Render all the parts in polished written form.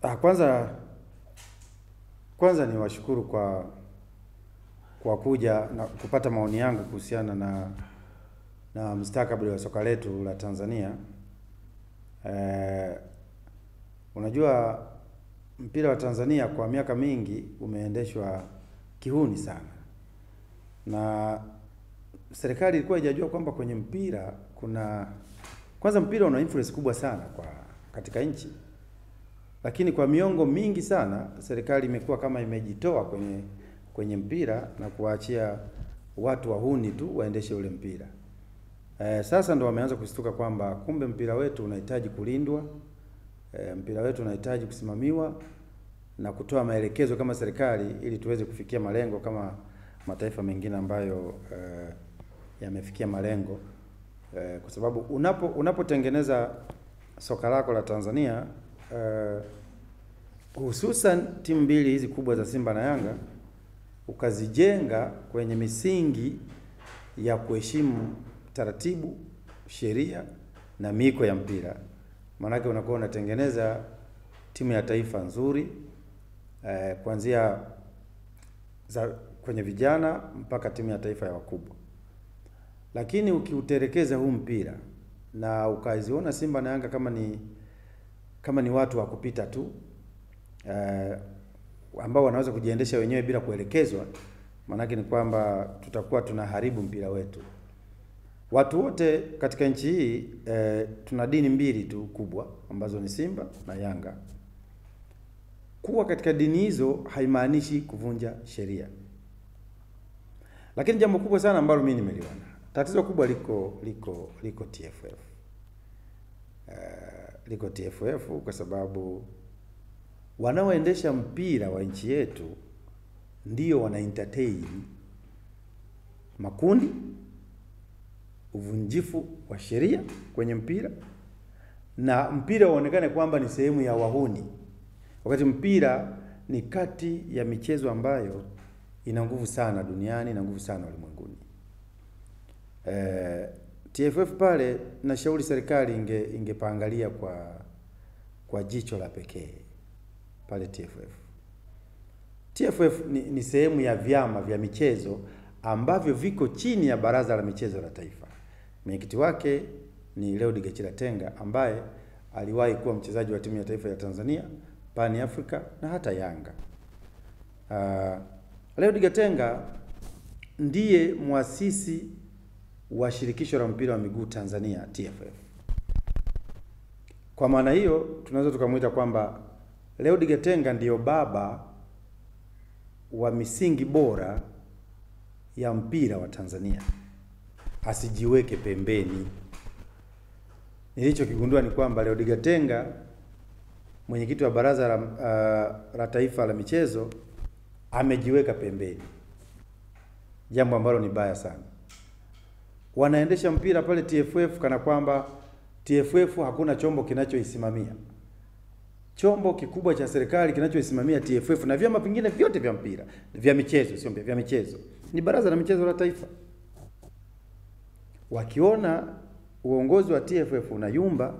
Kwanza ni washukuru kwa kuja na kupata maoni yangu kuhusiana na mustakabali wa soka letu la Tanzania. Unajua mpira wa Tanzania kwa miaka mingi umeendeshwa kihuni sana, na serikali ilikuwa haijajua kwamba kwenye mpira kwanza mpira una influence kubwa sana katika nchi, lakini kwa miongo mingi sana serikali imekuwa kama imejitoa kwenye mpira na kuachia watu wahuni tu waendeshe ule mpira. Sasa ndo wameanza kushtuka kwamba kumbe mpira wetu unahitaji kulindwa, mpira wetu unahitaji kusimamiwa na kutoa maelekezo kama serikali, ili tuweze kufikia malengo kama mataifa mengine ambayo yamefikia malengo. Kwa sababu unapotengeneza soka lako la Tanzania, hususan timu mbili hizi kubwa za Simba na Yanga, ukazijenga kwenye misingi ya kuheshimu taratibu, sheria na miko ya mpira, maana unakuwa unatengeneza timu ya taifa nzuri, kuanzia kwenye vijana mpaka timu ya taifa ya wakubwa. Lakini ukiuterekeza huu mpira na ukaziona Simba na Yanga kama ni watu wa kupita tu, ambao wanaweza kujiendesha wenyewe bila kuelekezwa, maana ni kwamba tutakuwa tunaharibu mpira wetu. Watu wote katika nchi hii tuna dini mbili tu kubwa ambazo ni Simba na Yanga. Kuwa katika dini hizo haimaanishi kuvunja sheria. Lakini jambo kubwa sana ambalo mimi nimeliona, tatizo kubwa liko TFF. Liko TFF kwa sababu wanaoendesha mpira wa nchi yetu ndio wana entertain makundi, uvunjifu wa sheria kwenye mpira, na mpira uonekane kwamba ni sehemu ya wahuni, wakati mpira ni kati ya michezo ambayo ina nguvu sana duniani na nguvu sana ulimwenguni. TFF pale, nashauri serikali ingepaangalia kwa jicho la pekee pale TFF. TFF ni sehemu ya vyama vya michezo ambavyo viko chini ya Baraza la Michezo la Taifa. Mwenyekiti wake ni Leodegar Chiratenga, ambaye aliwahi kuwa mchezaji wa timu ya taifa ya Tanzania, Pan Africa na hata Yanga. Leodegar Chiratenga ndiye muasisi wa shirikisho la mpira wa miguu Tanzania, TFF. Kwa maana hiyo tunaweza tukamuita kwamba Leodegar Chiratenga ndiyo baba wa misingi bora ya mpira wa Tanzania. Asijiweke pembeni. Nilichokigundua ni kwamba Leodegar Chiratenga, mwenyekiti wa Baraza la Taifa la Michezo, amejiweka pembeni, jambo ambalo ni baya sana. Wanaendesha mpira pale TFF kana kwamba TFF hakuna chombo kinachoisimamia. Chombo kikubwa cha serikali kinachoisimamia TFF na vyama vingine vyote vya mpira, vya michezo, sio vya michezo, ni Baraza la Michezo la Taifa. Wakiona uongozi wa TFF unayumba,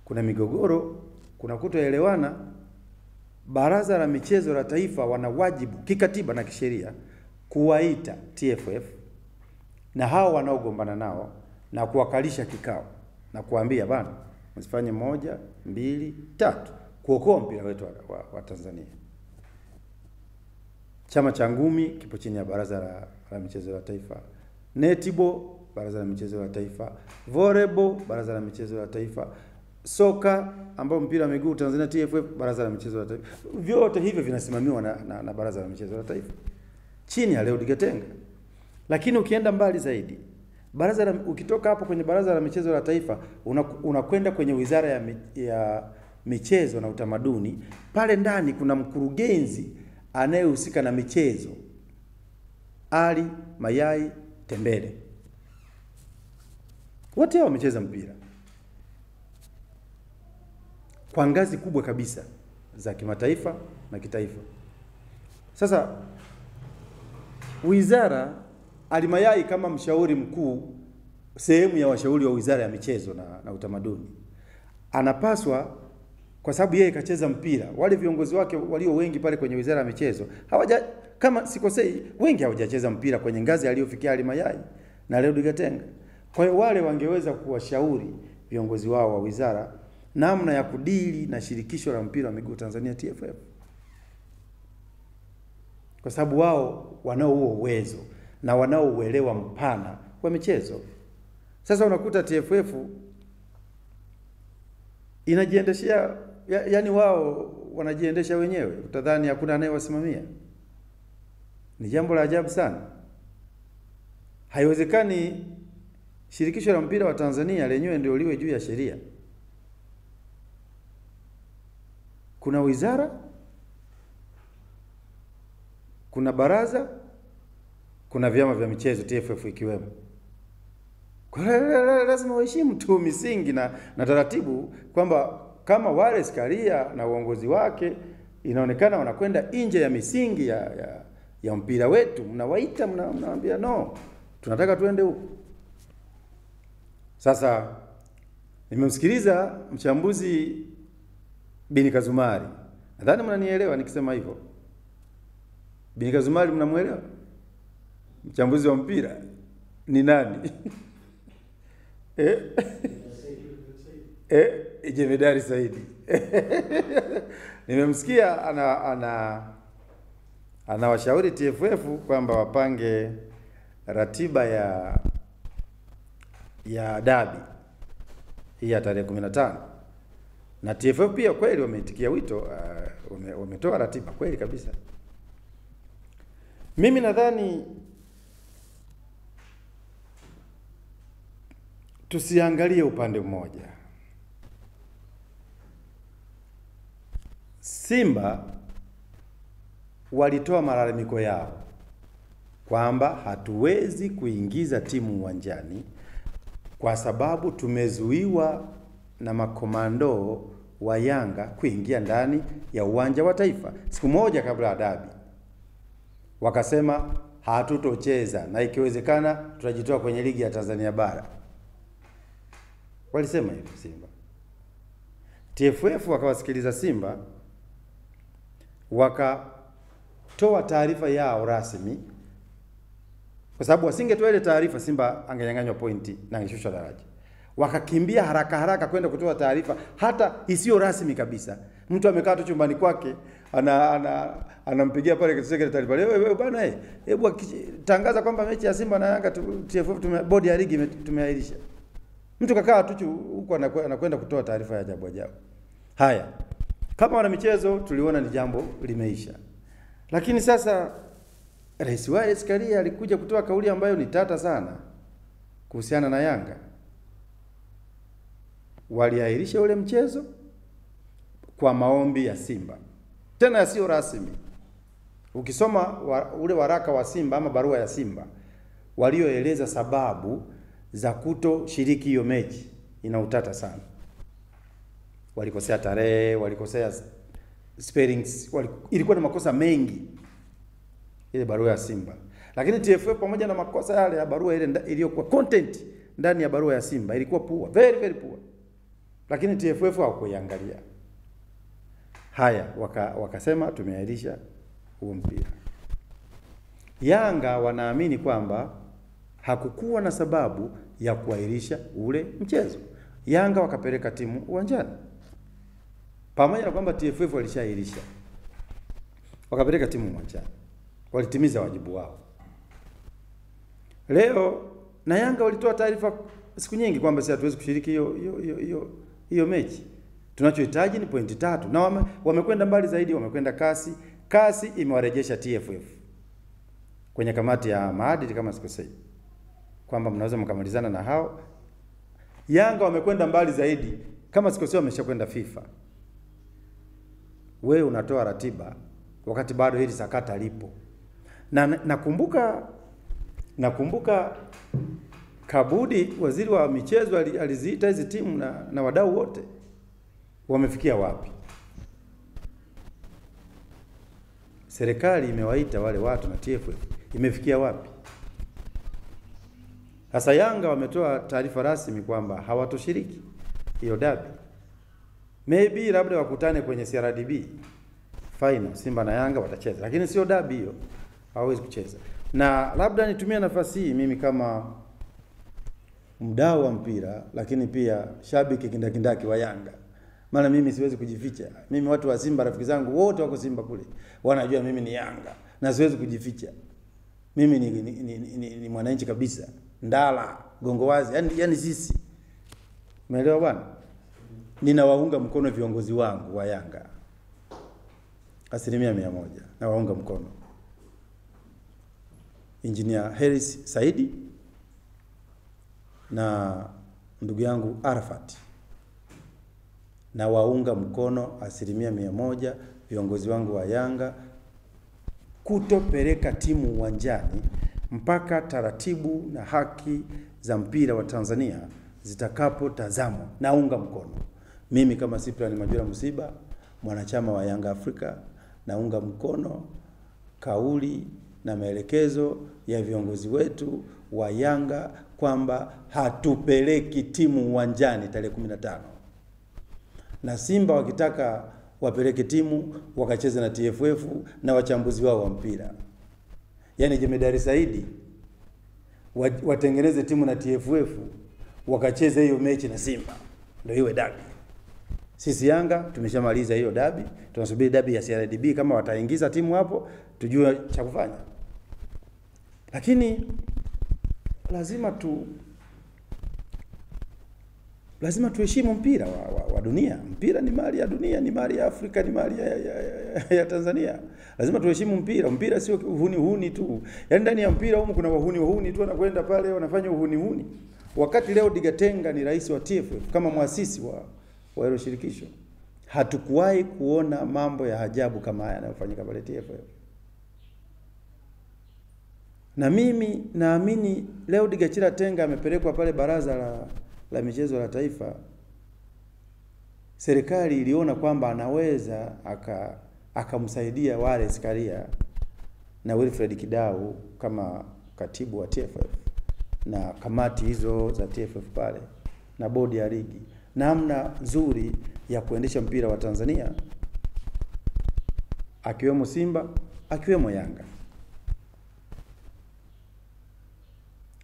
kuna migogoro, kuna kutoelewana, Baraza la Michezo la Taifa wana wajibu kikatiba na kisheria kuwaita TFF na hao wanaogombana nao na kuwakalisha kikao na kuambia, bana, msifanye 1, 2, 3 kuokoa mpira wetu wa Tanzania. Chama cha ngumi kipo chini ya Baraza la Michezo la Taifa. Netball, Baraza la Michezo la Taifa. Volleyball, Baraza la Michezo la Taifa. Soka, ambao mpira wa miguu Tanzania, TFF, Baraza la Michezo la Taifa. Vyote hivyo vinasimamiwa na Baraza la Michezo la Taifa chini ya Leodegar Chiratenga. Lakini ukienda mbali zaidi, ukitoka hapo kwenye Baraza la Michezo la Taifa, unakwenda kwenye Wizara ya Michezo na Utamaduni. Pale ndani kuna mkurugenzi anayehusika na michezo, Ali Mayai Tembele. Wote hao wamecheza mpira kwa ngazi kubwa kabisa za kimataifa na kitaifa. Sasa wizara, Ali Mayai kama mshauri mkuu, sehemu ya washauri wa Wizara ya Michezo na Utamaduni, anapaswa kwa sababu yeye kacheza mpira. Wale viongozi wake walio wengi pale kwenye Wizara ya Michezo kama sikosei, wengi hawajacheza mpira kwenye ngazi aliyofikia Ali Mayai na Leo Digatenga. Kwa hiyo wale wangeweza kuwashauri viongozi wao wa wizara namna ya kudili na shirikisho la mpira wa miguu Tanzania TFF, kwa sababu wao wanao huo uwezo na wanao uelewa mpana wa michezo. Sasa unakuta TFF inajiendeshea, yani wao wanajiendesha wenyewe, utadhani hakuna anayewasimamia. Ni jambo la ajabu sana. Haiwezekani shirikisho la mpira wa Tanzania lenyewe ndio liwe juu ya sheria. Kuna wizara, kuna baraza, kuna vyama vya michezo TFF ikiwemo. Kwa lazima waheshimu tu misingi na taratibu, kwamba kama Wallace Karia na uongozi wake inaonekana wanakwenda nje ya misingi ya mpira wetu, mnawaita, mnawaambia no, tunataka tuende huko. Sasa nimemsikiliza mchambuzi Bini Kazumari. Nadhani mnanielewa nikisema hivyo. Bini Kazumari mnamuelewa? Mchambuzi wa mpira ni nani? Jemedari Saidi. Nimemsikia anawashauri TFF kwamba wapange ratiba ya dabi hii ya tarehe 15. Na TFF pia kweli wameitikia wito, wametoa ratiba kweli kabisa. Mimi nadhani tusiangalie upande mmoja. Simba walitoa malalamiko yao kwamba hatuwezi kuingiza timu uwanjani kwa sababu tumezuiwa na makomando wa Yanga kuingia ndani ya uwanja wa Taifa siku moja kabla ya dabi. Wakasema hatutocheza na ikiwezekana tutajitoa kwenye ligi ya Tanzania bara. Walisema hivyo Simba. TFF wakawasikiliza Simba, wakatoa taarifa yao rasmi, kwa sababu wasingetoa ile taarifa Simba angenyang'anywa pointi na angeshusha daraja. Wakakimbia haraka kwenda kutoa taarifa hata isiyo rasmi kabisa. Mtu amekaa tu chumbani kwake anampigia pale secretary pale, wewe bwana, hebu tangaza kwamba mechi ya Simba na Yanga TFF bodi ya ligi tumeahirisha. Mtu kakaa tu huko anakwenda kutoa taarifa ya ajabu. Haya, kama wana michezo tuliona ni jambo limeisha. Lakini sasa Rais Wallace Karia alikuja kutoa kauli ambayo ni tata sana kuhusiana na Yanga. Waliahirisha ule mchezo kwa maombi ya Simba, tena sio rasmi. Ukisoma ule waraka wa Simba ama barua ya Simba walioeleza sababu za kutoshiriki hiyo mechi, ina utata sana. Walikosea tarehe, walikosea spellings, ilikuwa na makosa mengi ile barua ya Simba. Lakini TFF pamoja na makosa yale ya barua ile iliyokuwa content ndani ya barua ya Simba ilikuwa poor, very poor. Lakini TFF hawakuiangalia. Haya, wakasema tumeahirisha huo mpira. Yanga wanaamini kwamba hakukuwa na sababu ya kuahirisha ule mchezo. Yanga wakapeleka timu uwanjani, pamoja na kwamba TFF walishaahirisha. Wakapeleka timu uwanjani, walitimiza wajibu wao. Leo na Yanga walitoa taarifa siku nyingi kwamba sisi hatuwezi kushiriki hiyo mechi. Tunachohitaji ni pointi 3. Na wamekwenda mbali zaidi, wamekwenda kasi imewarejesha TFF kwenye kamati ya maadili kama sikosei, kwamba mnaweza mkamalizana na hao. Yanga wamekwenda mbali zaidi, kama sikosei wameshakwenda FIFA. Wewe unatoa ratiba wakati bado hili sakata lipo. Na nakumbuka Kabudi, waziri wa michezo, aliziita hizi timu na wadau wote. Wamefikia wapi? Serikali imewaita wale watu na TFF imefikia wapi? Sasa Yanga wametoa taarifa rasmi kwamba hawatoshiriki hiyo dabi. Maybe labda wakutane kwenye CRDB final, Simba na Yanga watacheza, lakini sio dabi hiyo, hawezi kucheza. Na labda nitumie nafasi hii mimi kama mdau wa mpira, lakini pia shabiki kindakindaki wa Yanga. Maana mimi siwezi kujificha. Mimi watu wa Simba rafiki zangu wote wako Simba kule, wanajua mimi ni Yanga na siwezi kujificha. Mimi ni mwananchi kabisa. Ndala, gongo wazi, yani sisi. Umeelewa bwana? Ninawaunga mkono viongozi wangu wa Yanga 100%. Nawaunga mkono. Engineer Harris Saidi na ndugu yangu Arafat, na waunga mkono 100% viongozi wangu wa Yanga kutopeleka timu uwanjani mpaka taratibu na haki za mpira wa Tanzania zitakapotazamwa. Naunga mkono. Mimi kama Cyprian Majura Msiba, mwanachama wa Yanga Afrika, naunga mkono kauli na maelekezo ya viongozi wetu wa Yanga kwamba hatupeleki timu uwanjani tarehe 15. Na Simba wakitaka wapeleke timu wakacheze na TFF na wachambuzi wao wa mpira. Yaani Jemedari Saidi watengeneze timu na TFF wakacheze hiyo mechi na Simba, ndio iwe dabi. Sisi Yanga tumeshamaliza hiyo dabi, tunasubiri dabi ya CRDB kama wataingiza timu hapo tujue cha kufanya. Lakini lazima tuheshimu mpira wa dunia. Mpira ni mali ya dunia, ni mali ya Afrika, ni mali ya Tanzania. Lazima tuheshimu mpira. Mpira sio uhuni tu. Yaani ndani ya mpira huko kuna wahuni tu wanakwenda pale wanafanya uhuni. Wakati leo Digatenga ni rais wa TFF kama muasisi wa hilo shirikisho, hatukuwahi kuona mambo ya ajabu kama haya yanayofanyika pale TFF. Na mimi naamini leo Digachira Tenga amepelekwa pale baraza la michezo la taifa. Serikali iliona kwamba anaweza akamsaidia Wallace Karia na Wilfred Kidau kama katibu wa TFF na kamati hizo za TFF pale na bodi ya ligi, namna nzuri ya kuendesha mpira wa Tanzania, akiwemo Simba, akiwemo Yanga.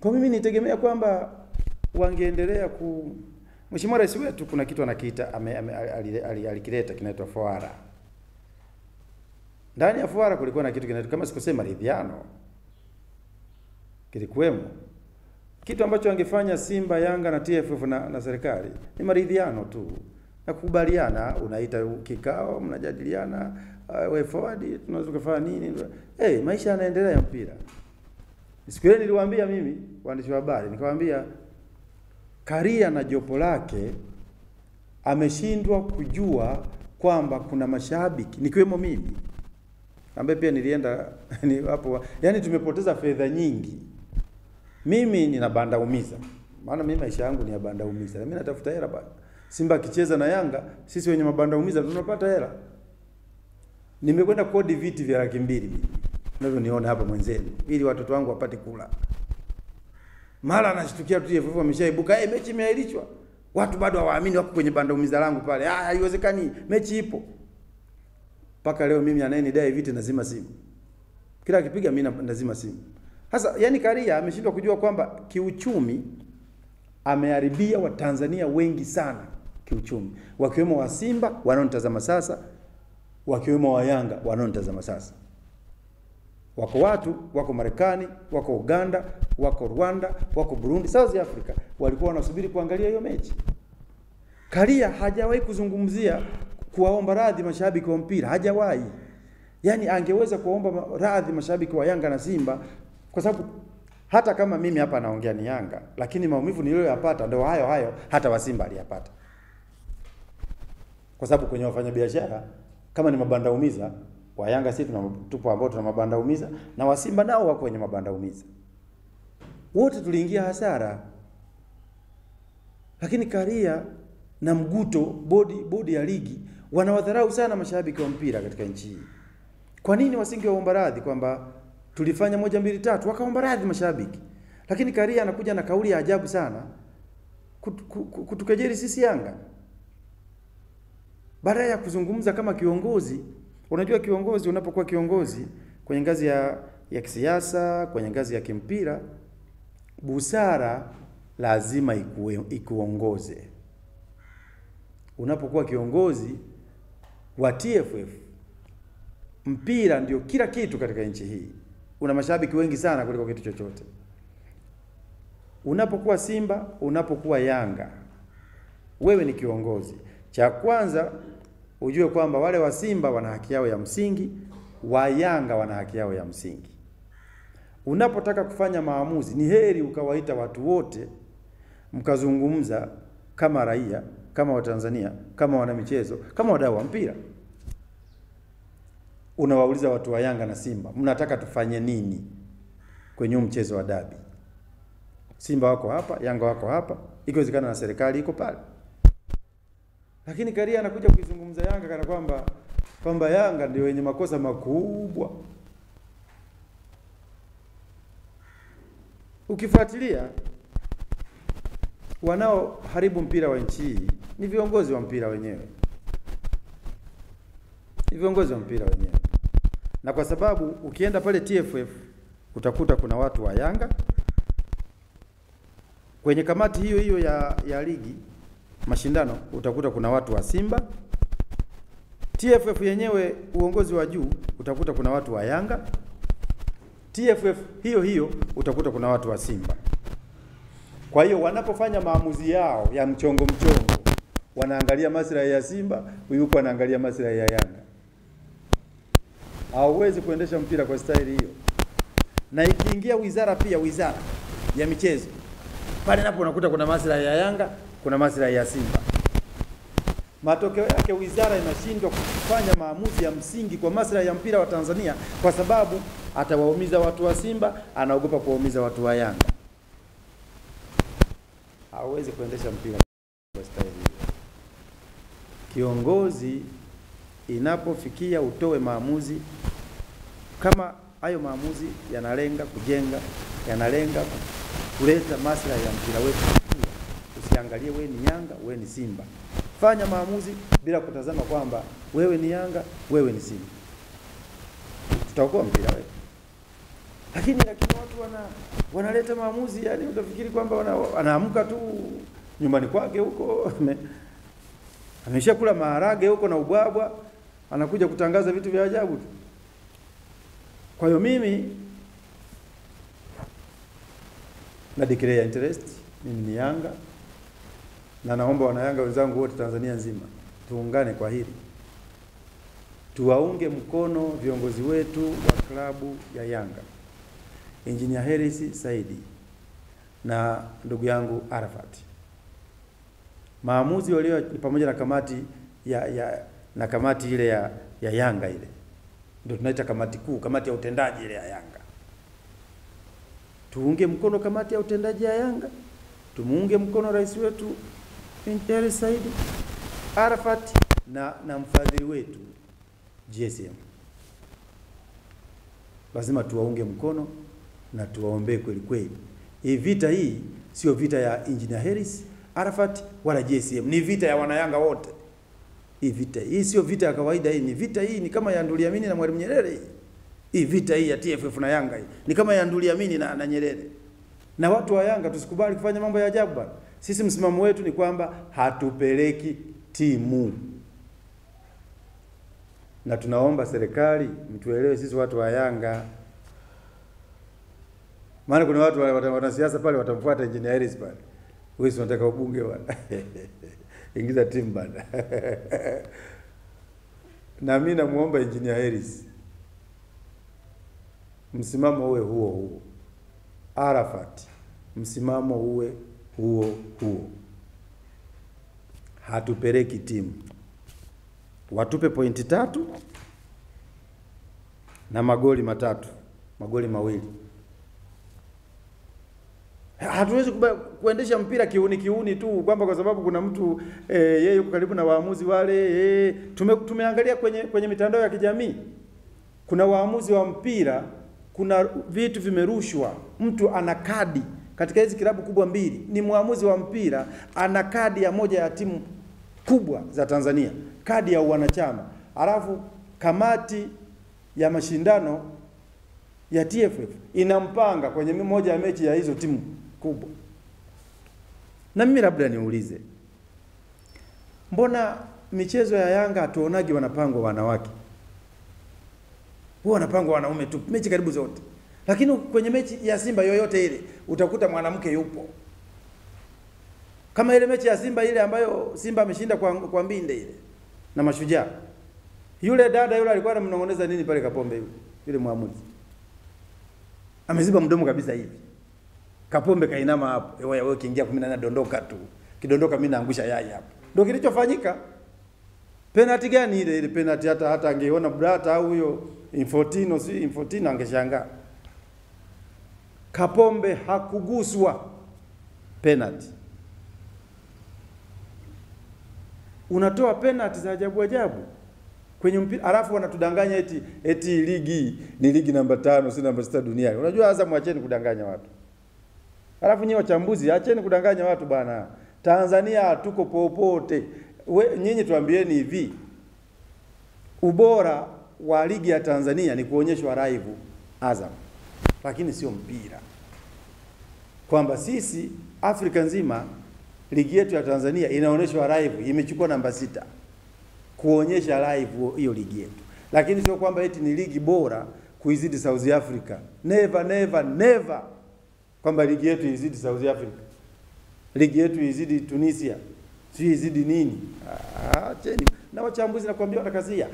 Kwa mimi nitegemea kwamba wangeendelea Mheshimiwa Rais wetu kuna kitu anakiita alikileta kinaitwa Foara. Ndani ya Foara kulikuwa na kitu kinaitwa, kama sikusema, ridhiano. Kilikuwemo kitu ambacho angefanya Simba, Yanga na TFF na serikali ni maridhiano tu. Na kukubaliana, unaita kikao, mnajadiliana, way forward tunaweza kufanya nini? Maisha yanaendelea ya mpira. Siku ile niliwaambia mimi waandishi wa habari, nikamwambia Karia na jopo lake ameshindwa kujua kwamba kuna mashabiki nikiwemo mimi ambaye pia nilienda ni hapo, yani tumepoteza fedha nyingi. Mimi nina banda umiza, maana mimi maisha yangu ni ya banda umiza, na mimi natafuta hela bwana. Simba kicheza na Yanga, sisi wenye mabanda umiza tunapata hela. Nimekwenda kodi viti vya 200,000 mimi, navyo niona hapa mwenzenu, ili watoto wangu wapate kula. Mara anashtukia tu TFF ameshaibuka, mechi imeahirishwa. Watu bado hawaamini, wako kwenye banda umiza langu pale. Haiwezekani, mechi ipo. Paka leo mimi anayenidai viti nazima simu. Kila akipiga mimi nazima simu. Sasa yani Karia ameshindwa kujua kwamba kiuchumi ameharibia Watanzania wengi sana kiuchumi. Wakiwemo wa Simba wanaonitazama sasa, wakiwemo wa Yanga wanaonitazama sasa. Wako watu, wako Marekani, wako Uganda, wako Rwanda, wako Burundi, South Africa, walikuwa wanasubiri kuangalia hiyo mechi. Karia hajawahi kuzungumzia kuwaomba radhi mashabiki wa mpira, hajawahi. Yani angeweza kuomba radhi mashabiki wa Yanga na Simba, kwa sababu hata kama mimi hapa naongea ni Yanga, lakini maumivu niliyoyapata ndio hayo hata wa Simba aliyapata. Kwa sababu kwenye wafanyabiashara kama ni mabanda umiza, wa Yanga sisi tupo ambao tuna mabanda umiza, na wa Simba nao wako kwenye mabanda umiza. Wote tuliingia hasara. Lakini Karia na Mguto, bodi ya ligi, wanawadharau sana mashabiki wa mpira katika nchi hii. Kwa nini wasingeomba radhi kwamba tulifanya 1 2 3, wakaomba radhi mashabiki? Lakini Karia anakuja na kauli ya ajabu sana kutukejeli sisi Yanga. Baada ya kuzungumza kama kiongozi, unajua kiongozi, unapokuwa kiongozi kwenye ngazi ya kisiasa, kwenye ngazi ya kimpira, busara lazima ikuongoze. Unapokuwa kiongozi wa TFF, mpira ndio kila kitu katika nchi hii. Una mashabiki wengi sana kuliko kitu chochote. Unapokuwa Simba, unapokuwa Yanga, wewe ni kiongozi. Cha kwanza ujue kwamba wale wa Simba wana haki yao ya msingi, wa Yanga wana haki yao ya msingi. Unapotaka kufanya maamuzi, ni heri ukawaita watu wote, mkazungumza kama raia, kama Watanzania, kama wanamichezo, kama wadau wa mpira. Unawauliza watu wa Yanga na Simba, mnataka tufanye nini kwenye mchezo wa dabi? Simba wako hapa, Yanga wako hapa, ikiwezekana na serikali iko pale. Lakini Karia anakuja kuizungumza Yanga kana kwamba Yanga ndio wenye makosa makubwa. Ukifuatilia, wanao haribu mpira wa nchi hii ni viongozi wa mpira wenyewe. Ni viongozi wa mpira wenyewe. Na kwa sababu ukienda pale TFF utakuta kuna watu wa Yanga, kwenye kamati hiyo ya ligi mashindano utakuta kuna watu wa Simba. TFF yenyewe uongozi wa juu utakuta kuna watu wa Yanga. TFF hiyo utakuta kuna watu wa Simba. Kwa hiyo wanapofanya maamuzi yao ya mchongo, wanaangalia maslahi ya Simba, yuko anaangalia maslahi ya Yanga. Hauwezi kuendesha mpira kwa staili hiyo. Na ikiingia wizara ya michezo, pale napo unakuta kuna maslahi ya Yanga, kuna maslahi ya Simba. Matokeo yake wizara inashindwa kufanya maamuzi ya msingi kwa maslahi ya mpira wa Tanzania, kwa sababu atawaumiza watu wa Simba, anaogopa kuwaumiza watu wa Yanga. Hauwezi kuendesha mpira kwa staili hiyo. Kiongozi inapofikia utoe maamuzi, kama hayo maamuzi yanalenga kujenga, yanalenga kuleta maslahi ya mpira wetu, usiangalie wewe ni Yanga, wewe ni Simba. Fanya maamuzi bila kutazama kwamba wewe ni Yanga, wewe ni Simba. Tutaokoa mpira wetu. Lakini watu wanaleta maamuzi, yani utafikiri kwamba wanaamka tu nyumbani kwake huko, ameshakula maharage huko na ubwabwa, anakuja kutangaza vitu vya ajabu tu. Kwa hiyo mimi na declare interest, mimi ni Yanga, na naomba wana Yanga wenzangu wote Tanzania nzima tuungane kwa hili. Tuwaunge mkono viongozi wetu wa klabu ya Yanga, Engineer Hersi Saidi na ndugu yangu Arafat. Maamuzi walio pamoja na kamati na kamati ile ya Yanga ile, ndio tunaita kamati kuu, kamati ya utendaji ile ya Yanga. Tuunge mkono kamati ya utendaji ya Yanga, tumuunge mkono rais wetu Hersi Saidi, Arafat na mfadhili wetu GSM. Lazima tuwaunge mkono na tuwaombee kweli kweli. Hii vita hii sio vita ya Engineer Hersi, Arafat wala GSM, ni vita ya wanayanga wote. Hii vita hii sio vita ya kawaida, hii ni vita, hii ni kama ya Nduliamini na Mwalimu Nyerere. Hii vita hii ya TFF na Yanga hii ni kama ya Nduliamini na Nyerere. Na watu wa Yanga tusikubali kufanya mambo ya ajabu bwana. Sisi msimamo wetu ni kwamba hatupeleki timu. Na tunaomba serikali mtuelewe sisi watu wa Yanga. Maana kuna watu wanasiasa pale watamfuata Engineer Hersi pale. Wewe unataka ubunge bwana. Ingiza timu bwana. Na mimi namuomba Engineer Hersi, msimamo uwe huo. Arafat, msimamo uwe huo. Hatupeleki timu. Watupe pointi 3 na magoli 2. Hatuwezi kuendesha mpira kiuni tu kwamba kwa sababu kuna mtu yeye yuko karibu na waamuzi wale. Tumeangalia kwenye mitandao ya kijamii, kuna waamuzi wa mpira, kuna vitu vimerushwa. Mtu ana kadi katika hizi klabu kubwa 2, ni muamuzi wa mpira, ana kadi ya moja ya timu kubwa za Tanzania, kadi ya wanachama, alafu kamati ya mashindano ya TFF inampanga kwenye moja ya mechi ya hizo timu kubwa. Na mimi labda niulize, mbona michezo ya Yanga hatuonagi wanapangwa wanawake? Huwa wanapangwa wanaume tu mechi karibu zote. Lakini kwenye mechi ya Simba yoyote ile utakuta mwanamke yupo. Kama ile mechi ya Simba ile ambayo Simba ameshinda kwa mbinde ile na Mashujaa. Yule dada yule alikuwa anamnong'oneza nini pale Kapombe yule mwamuzi? Ameziba mdomo kabisa hivi. Kapombe kainama hapo. Wewe kiingia 18 dondoka tu. Kidondoka mimi naangusha yai hapo. Ndio kilichofanyika. Penalty gani ile? Ile penalty hata angeona brata au huyo Infantino angeshangaa. Kapombe hakuguswa penalty. Unatoa penalty za ajabu ajabu kwenye mpira, alafu wanatudanganya eti ligi ni ligi namba 5 si namba 6 duniani. Unajua Azam, acheni kudanganya watu. Alafu nyinyi wachambuzi, acheni kudanganya watu bana. Tanzania tuko popote. Nyinyi tuambieni hivi, ubora wa ligi ya Tanzania ni kuonyeshwa live Azam, lakini sio mpira. Kwamba sisi Afrika nzima ligi yetu ya Tanzania inaonyeshwa live, imechukua namba 6 kuonyesha live hiyo ligi yetu. Lakini sio kwamba eti ni ligi bora kuizidi South Africa. Never never never. Kwamba ligi yetu izidi South Africa. Ligi yetu izidi Tunisia. Sio izidi nini? Acheni. Na wachambuzi nakwambia watakazia.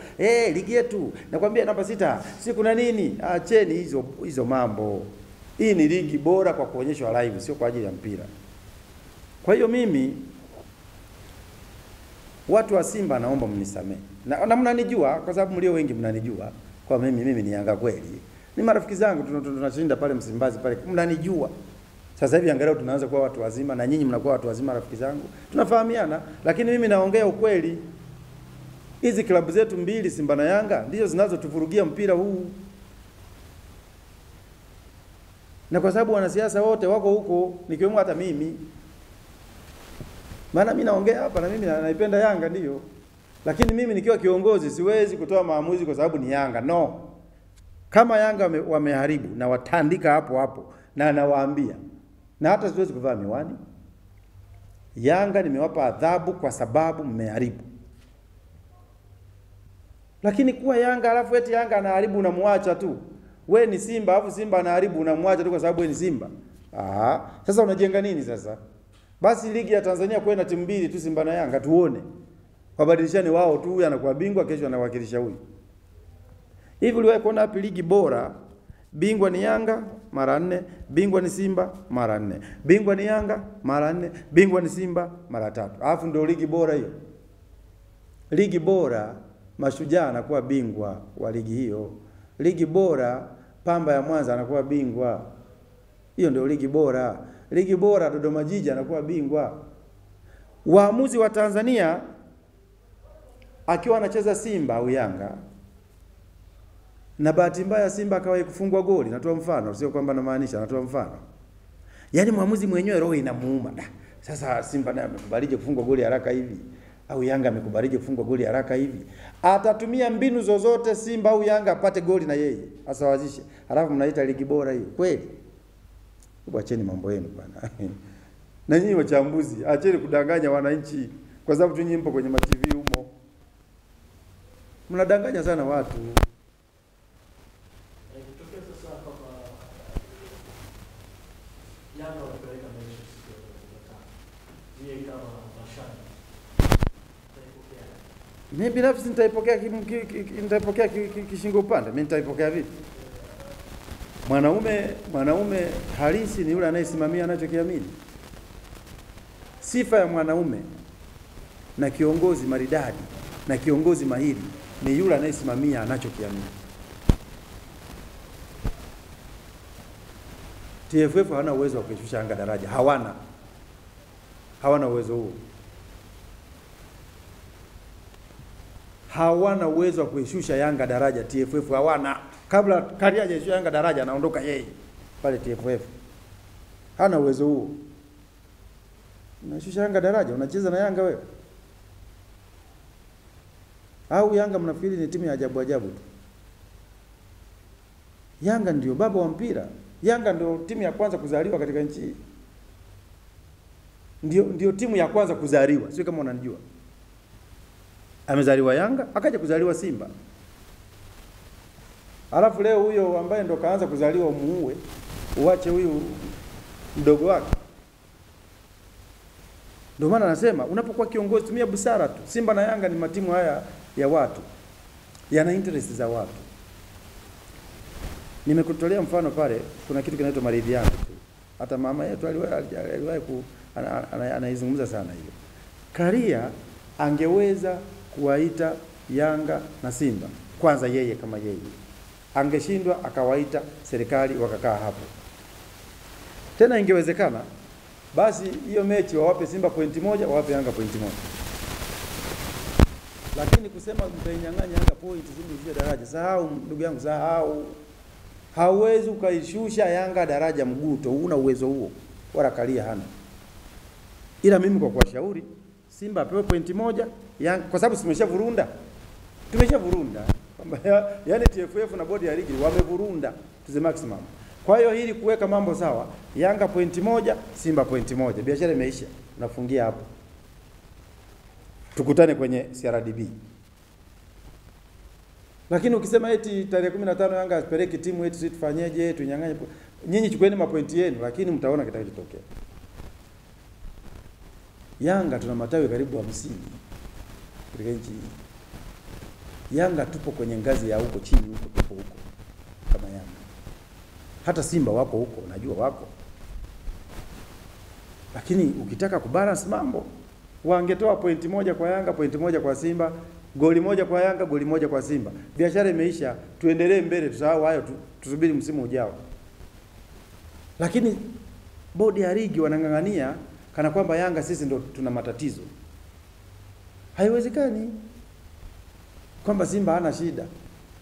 Ligi yetu nakwambia namba 6. Si kuna nini? Acheni hizo mambo. Hii ni ligi bora kwa kuonyeshwa live, sio kwa ajili ya mpira. Kwa hiyo mimi, watu wa Simba naomba mnisamee. Na mnanijua kwa sababu mlio wengi mnanijua. Kwa mimi ni Yanga kweli. Ni marafiki zangu tunashinda pale Msimbazi pale. Mnanijua. Sasa hivi angalau tunaanza kuwa watu wazima na nyinyi mnakuwa watu wazima, rafiki zangu. Tunafahamiana, lakini mimi naongea ukweli. Hizi klabu zetu mbili Simba na Yanga ndizo zinazotuvurugia mpira huu. Na kwa sababu wanasiasa wote wako huko, nikiwemo hata mimi. Maana mimi naongea hapa na mimi naipenda Yanga ndio. Lakini mimi nikiwa kiongozi siwezi kutoa maamuzi kwa sababu ni Yanga. No. Kama Yanga wameharibu na watandika hapo hapo, na nawaambia. Na hata siwezi kuvaa miwani. Yanga nimewapa adhabu kwa sababu mmeharibu. Lakini kuwa Yanga alafu eti Yanga anaharibu unamwacha tu. We ni Simba alafu Simba anaharibu unamwacha tu kwa sababu we ni Simba. Sasa unajenga nini sasa? Basi ligi ya Tanzania kuwe na timu mbili tu, Simba na Yanga, tuone. Wabadilishane wao tu, huyu anakuwa bingwa, kesho anawakilisha huyu. Hivi uliwahi kuona wapi ligi bora? Bingwa ni Yanga mara 4, bingwa ni Simba mara 4. Bingwa ni Yanga mara 4, bingwa ni Simba mara 3. Alafu ndio ligi bora hiyo. Ligi bora Mashujaa anakuwa bingwa wa ligi hiyo. Ligi bora Pamba ya Mwanza anakuwa bingwa. Hiyo ndio ligi bora. Ligi bora Dodoma Jiji anakuwa bingwa. Waamuzi wa Tanzania akiwa anacheza Simba au Yanga, na bahati mbaya Simba akawahi kufungwa goli, natoa mfano, sio kwamba namaanisha, natoa mfano. Yaani muamuzi mwenyewe roho inamuuma. Sasa Simba naye amekubalije kufungwa goli haraka hivi? Au Yanga amekubalije kufungwa goli haraka hivi? Atatumia mbinu zozote Simba au Yanga apate goli na yeye, asawazishe. Halafu mnaita ligi bora hiyo. Kweli? Acheni mambo yenu bwana. Na nyinyi wachambuzi, acheni kudanganya wananchi kwa sababu tu nyinyi mpo kwenye ma-TV humo. Mnadanganya sana watu. Mimi binafsi nitaipokea kishingo upande. Mimi nitaipokea vipi? Mwanaume halisi ni yule anayesimamia anachokiamini. Sifa ya mwanaume na kiongozi maridadi na kiongozi mahiri ni yule anayesimamia anachokiamini. TFF hawana uwezo wa kushusha Yanga daraja, hawana uwezo huo. Hawana uwezo wa kuishusha Yanga daraja, TFF hawana. Kabla Karia hajashusha Yanga daraja anaondoka yeye pale TFF. Hana uwezo huo. Unashusha Yanga daraja, unacheza na Yanga wewe. Au Yanga mnafikiri ni timu ya ajabu ajabu tu? Yanga ndio baba wa mpira. Yanga ndio timu ya kwanza kuzaliwa katika nchi hii. Ndio timu ya kwanza kuzaliwa. Sio kama unanijua. Amezaliwa Yanga, akaja kuzaliwa Simba. Alafu leo huyo ambaye ndo kaanza kuzaliwa umuue, uache huyu mdogo wake. Ndio maana nasema unapokuwa kiongozi tumia busara tu. Simba na Yanga ni matimu haya ya watu. Yana interest za watu. Nimekutolea mfano pale, kuna kitu kinaitwa maridhiano tu. Hata mama yetu aliwahi anaizungumza sana hiyo. Karia angeweza kuwaita Yanga na Simba. Kwanza yeye kama yeye. Angeshindwa akawaita serikali wakakaa hapo. Tena ingewezekana basi hiyo mechi wawape Simba pointi moja, wawape Yanga pointi moja. Lakini kusema mtainyang'anya Yanga pointi zile daraja, sahau ndugu yangu, sahau. Hauwezi ukaishusha Yanga daraja mguto, huna uwezo huo. Wala Karia hana. Ila mimi kwa kuwashauri Simba apewe pointi moja, Yanga kwa sababu tumeshavurunda. Tumeshavurunda. Yaani TFF na bodi ya ligi wamevurunda to the maximum. Kwa hiyo hili kuweka mambo sawa, Yanga pointi moja, Simba pointi moja. Biashara imeisha. Unafungia hapo. Tukutane kwenye CRDB. Lakini ukisema eti tarehe 15 Yanga asipeleke timu eti sisi tufanyeje, tunyang'anye. Nyinyi chukueni mapointi yenu, lakini mtaona kitakachotokea. Yanga tuna matawi karibu 50 katika nchi. Yanga tupo kwenye ngazi ya huko chini huko, tupo huko kama Yanga. Hata Simba wako huko, najua wako. Lakini ukitaka kubalance mambo, wangetoa pointi moja kwa Yanga, pointi moja kwa Simba, goli moja kwa Yanga, goli moja kwa Simba. Biashara imeisha, tuendelee mbele, tusahau hayo, tusubiri msimu ujao. Lakini bodi ya ligi wanang'ang'ania kana kwamba Yanga sisi ndo tuna matatizo. Haiwezekani. Kwamba Simba hana shida.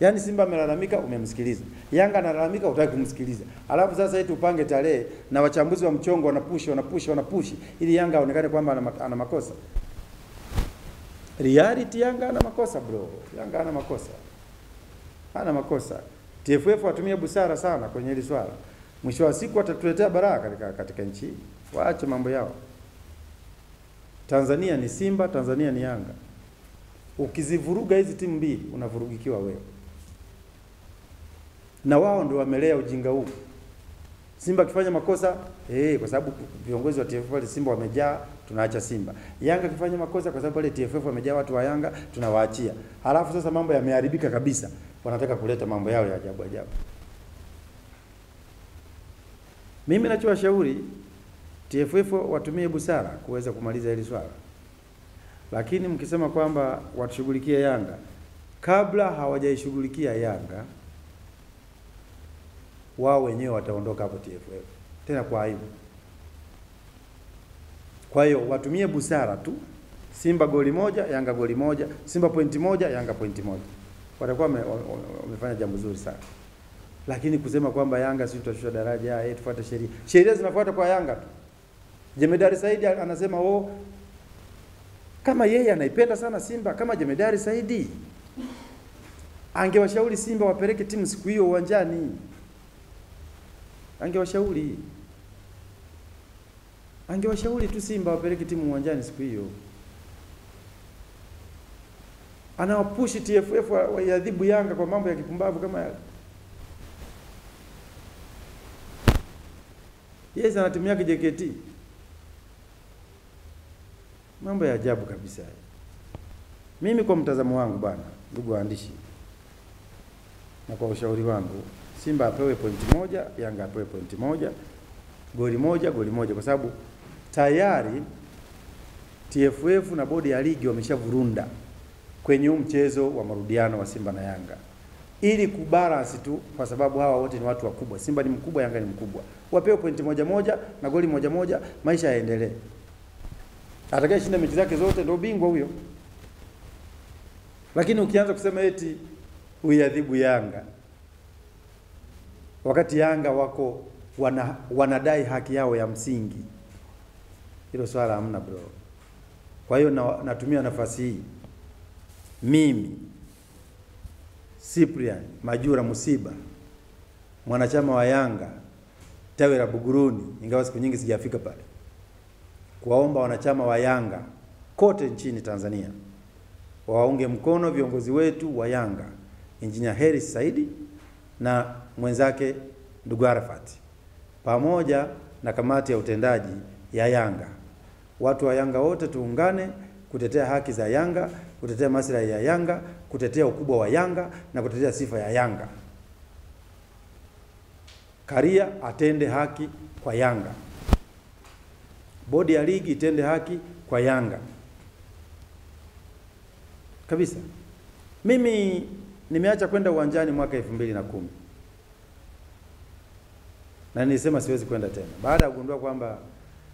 Yaani Simba amelalamika umemsikiliza. Yanga analalamika hutaki kumsikiliza. Alafu sasa eti upange tarehe na wachambuzi wa mchongo wanapushi ili Yanga aonekane kwamba ana makosa. Reality Yanga ana makosa bro. Yanga ana makosa. Hana makosa. TFF watumie busara sana kwenye hili swala. Mwisho wa siku watatuletea baraka katika nchi hii. Waache mambo yao. Tanzania ni Simba, Tanzania ni Yanga. Ukizivuruga hizi timu mbili unavurugikiwa wewe. Na wao ndio wamelea ujinga huu. Simba kifanya makosa, kwa sababu viongozi wa TFF wale Simba wamejaa, tunaacha Simba. Yanga kifanya makosa kwa sababu wale TFF wamejaa watu wa Yanga, tunawaachia. Halafu sasa mambo yameharibika kabisa. Wanataka kuleta mambo yao ya ajabu ajabu. Mimi nachowashauri TFF watumie busara kuweza kumaliza hili swala. Lakini mkisema kwamba watushughulikie Yanga, kabla hawajaishughulikia Yanga, wao wenyewe wataondoka hapo TFF. Tena kwa aibu. Kwa hiyo watumie busara tu. Simba goli moja, Yanga goli moja, Simba pointi moja, Yanga pointi moja. Watakuwa wamefanya jambo zuri sana. Lakini kusema kwamba Yanga sisi tutashusha daraja, tufuate sheria. Sheria zinafuata kwa Yanga tu. Jemedari Saidi anasema kama yeye anaipenda sana Simba, kama Jemedari Saidi angewashauri Simba wapeleke timu siku hiyo uwanjani. Angewashauri tu Simba wapeleke timu uwanjani siku hiyo. Anawapushi TFF waiadhibu Yanga kwa mambo ya kipumbavu kama yale. Yes, anatumia JKT. Mambo ya ajabu kabisa. Mimi kwa mtazamo wangu bana, ndugu waandishi, na kwa ushauri wangu, Simba apewe pointi moja, Yanga apewe pointi moja, goli moja, kwa sababu tayari TFF na bodi ya ligi wameshavurunda kwenye mchezo wa marudiano wa Simba na Yanga. Ili kubalance tu, kwa sababu hawa wote ni watu wakubwa. Simba ni mkubwa, Yanga ni mkubwa. Wapewe pointi moja na goli moja, maisha yaendelee. Atakayeshinda mechi zake zote ndio bingwa huyo. Lakini ukianza kusema eti uiadhibu Yanga, wakati Yanga wako wanadai haki yao ya msingi, hilo swala hamna bro. Kwa hiyo natumia nafasi hii mimi Cyprian Majura Musiba, mwanachama wa Yanga tawi la Buguruni, ingawa siku nyingi sijafika pale, kuwaomba wanachama wa Yanga kote nchini Tanzania waunge mkono viongozi wetu wa Yanga, Engineer Hersi Said na mwenzake ndugu Arafat, pamoja na kamati ya utendaji ya Yanga. Watu wa Yanga wote tuungane kutetea haki za Yanga, kutetea maslahi ya Yanga, kutetea ukubwa wa Yanga na kutetea sifa ya Yanga. Karia atende haki kwa Yanga. Bodi ya ligi itende haki kwa Yanga. Kabisa. Mimi nimeacha kwenda uwanjani mwaka 2010. Na nilisema siwezi kwenda tena. Baada ya kugundua kwamba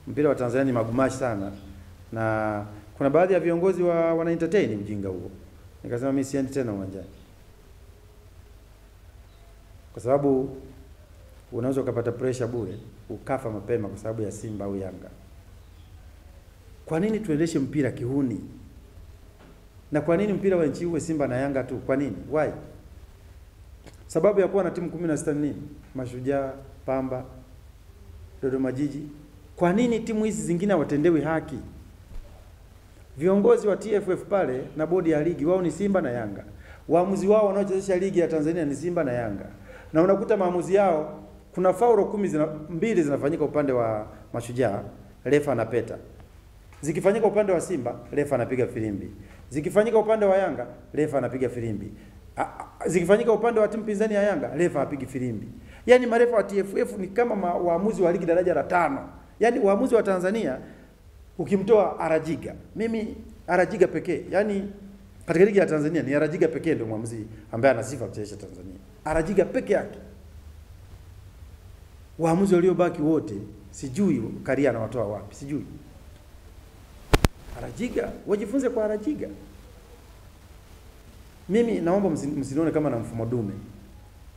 mpira wa Tanzania ni magumashi sana na kuna baadhi ya viongozi wana entertain mjinga huo, nikasema mimi siendi tena uwanjani. Kwa sababu unaweza ukapata pressure bure, ukafa mapema kwa sababu ya Simba au Yanga. Kwa nini tuendeshe mpira kihuni? Na kwa nini mpira wa nchi uwe Simba na Yanga tu? Kwa nini? Why? Sababu ya kuwa na timu 16 nini? Mashujaa, Pamba, Dodoma Jiji. Kwa nini timu hizi zingine watendewi haki? Viongozi wa TFF pale na bodi ya ligi wao ni Simba na Yanga. Waamuzi wao wanaochezesha ligi ya Tanzania ni Simba na Yanga. Na unakuta maamuzi yao kuna faulo 12 zinafanyika upande wa Mashujaa, refa anapeta. Zikifanyika upande wa Simba, refa anapiga filimbi. Zikifanyika upande wa Yanga, refa anapiga filimbi. Zikifanyika upande wa timu pinzani ya Yanga, refa apigi filimbi. Yaani marefa wa TFF ni kama waamuzi wa ligi daraja la 5. Yaani waamuzi wa Tanzania ukimtoa Arajiga, mimi Arajiga pekee, yani katika ligi ya Tanzania ni Arajiga pekee ndio mwamuzi ambaye ana sifa kuchezesha Tanzania. Arajiga pekee yake. Waamuzi waliobaki wote sijui Karia anawatoa wapi, sijui. Arajiga, wajifunze kwa Arajiga. Mimi naomba msinione kama na mfumo dume.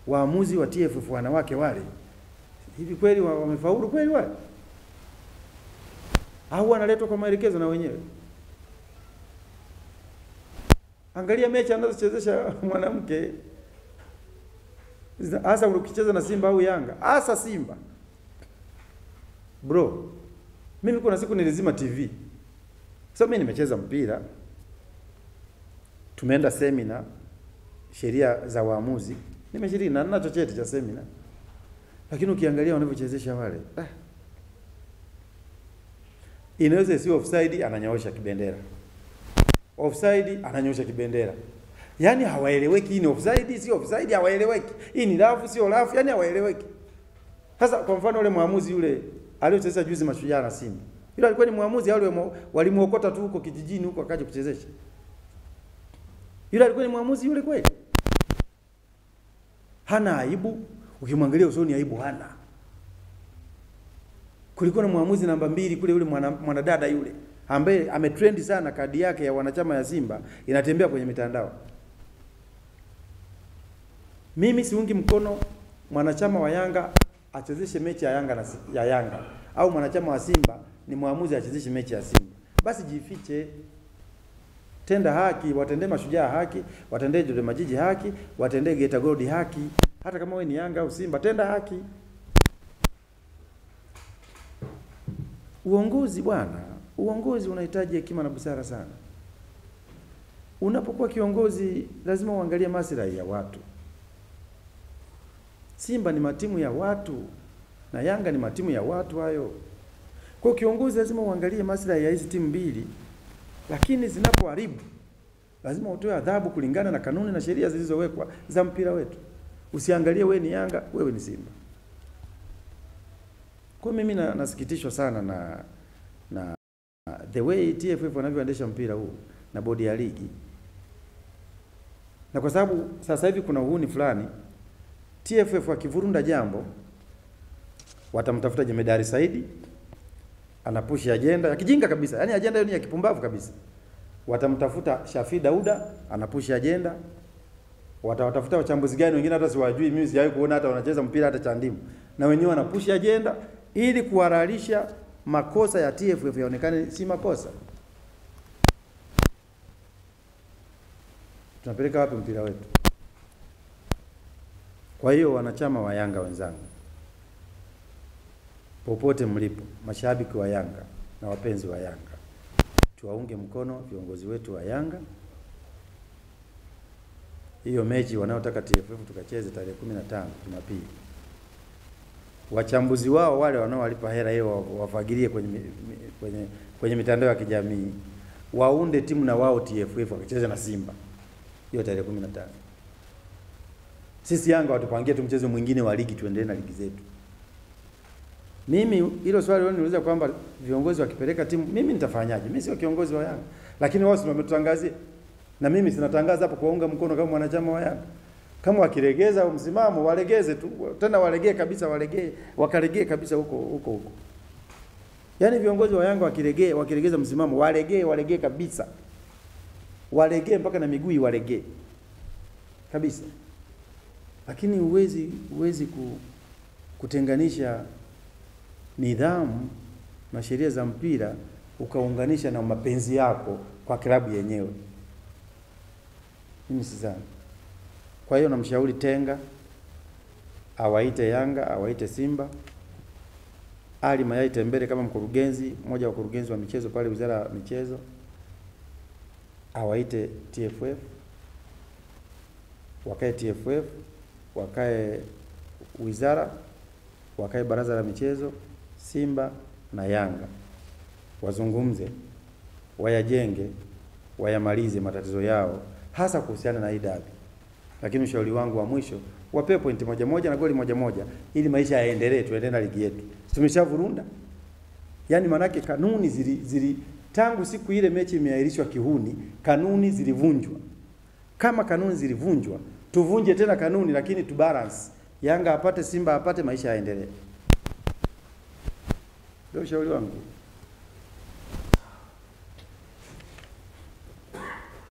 Waamuzi wa TFF wanawake wale, hivi kweli wamefaulu kweli wale? Au wanaletwa kwa maelekezo na wenyewe? Angalia mechi anazochezesha mwanamke, hasa ukicheza na Simba au Yanga, hasa Simba. Bro, mimi kuna siku nilizima TV. So mimi nimecheza mpira, tumeenda seminar sheria za waamuzi, nimeshiriki na nina cheti cha seminar. Lakini ukiangalia wanavyochezesha wale, inaweza si offside ananyoosha kibendera. Offside ananyoosha kibendera. Yaani hawaeleweki, hii ni offside si offside, hawaeleweki. Hii ni rafu sio rafu, yani hawaeleweki. Sasa kwa mfano yule muamuzi yule aliochezesha juzi Mashujaa na Simba, yule alikuwa ni muamuzi au walimuokota tu huko kijijini huko akaje kuchezesha? Yule alikuwa ni muamuzi yule kweli? Hana aibu, ukimwangalia usoni aibu hana. Kulikuwa na muamuzi namba 2 kule, yule mwanadada yule ambaye ametrend sana, kadi yake ya wanachama ya Simba inatembea kwenye mitandao. Mimi siungi mkono mwanachama wa Yanga achezeshe mechi ya Yanga ya Yanga, au mwanachama wa Simba ni muamuzi achezeshe mechi ya Simba. Basi jifiche. Tenda haki, watendee Mashujaa haki, watendee Dodoma Jiji haki, watendee Geita Gold haki. Hata kama wewe ni Yanga au Simba, tenda haki. Uongozi bwana, uongozi unahitaji hekima na busara sana. Unapokuwa kiongozi lazima uangalie maslahi ya watu. Simba ni matimu ya watu na Yanga ni matimu ya watu hayo. Kwa kiongozi lazima uangalie maslahi ya hizi timu mbili. Lakini zinapoharibu lazima utoe adhabu kulingana na kanuni na sheria zilizowekwa za mpira wetu. Usiangalie wewe ni Yanga, wewe ni Simba. Kwa mimi nasikitishwa sana na the way TFF wanavyoendesha mpira huu na bodi ya ligi. Na kwa sababu sasa hivi kuna uhuni fulani, TFF wakivurunda jambo watamtafuta Jemedari Saidi, anapushi agenda ya kijinga kabisa. Yaani agenda hiyo ni ya kipumbavu kabisa. Watamtafuta Shafi Dauda, anapushi agenda. Watawatafuta wachambuzi gani wengine hata siwajui, mimi sijawahi kuona hata wanacheza mpira hata cha ndimu. Na wenyewe wanapushi agenda ili kuhalalisha makosa ya TFF yaonekane si makosa. tunapeleka wapi mpira wetu? Kwa hiyo wanachama wa Yanga wenzangu, popote mlipo, mashabiki wa Yanga na wapenzi wa Yanga, tuwaunge mkono viongozi wetu wa Yanga. Hiyo mechi wanayotaka TFF tukacheze tarehe 15 Jumapili. Wachambuzi wao wale wanaowalipa hela hiyo wafagilie kwenye mitandao ya kijamii, waunde timu na wao TFF wakacheze na Simba hiyo tarehe 15. Sisi Yanga watupangie tu mchezo mwingine wa ligi, tuendelee na ligi zetu. Mimi hilo swali leo niuliza kwamba viongozi wakipeleka timu, mimi nitafanyaje? Mimi sio kiongozi wa Yanga, lakini wao sio wametutangazia, na mimi sinatangaza hapo kuwaunga mkono kama mwanachama wa Yanga. Kama wakiregeza msimamo, walegeze tu, tena walegee kabisa, wakalegee kabisa huko. Yaani viongozi wa Yanga wakiregeza msimamo, walegee kabisa. Walegee mpaka na miguu walegee kabisa. Lakini uwezi kutenganisha nidhamu na sheria za mpira ukaunganisha na mapenzi yako kwa klabu yenyewe. Mimi sidhani. Kwa hiyo namshauri Tenga awaite Yanga, awaite Simba. Ali Mayai Tembele kama mkurugenzi, mmoja wa wakurugenzi wa michezo pale Wizara ya Michezo, awaite TFF. Wakae TFF, wakae wizara, wakae baraza la michezo, Simba na Yanga. Wazungumze, wayajenge, wayamalize matatizo yao, hasa kuhusiana na hii dabi. Lakini ushauri wangu wa mwisho, wape pointi moja na goli moja ili maisha yaendelee, tuendelee na ligi yetu. Tumeshavurunda. Yaani manake kanuni zili tangu siku ile mechi imeahirishwa kihuni, kanuni zilivunjwa. Kama kanuni zilivunjwa, tuvunje tena kanuni, lakini tu balance. Yanga apate, Simba apate, maisha yaendelee. Ndio ushauri wangu.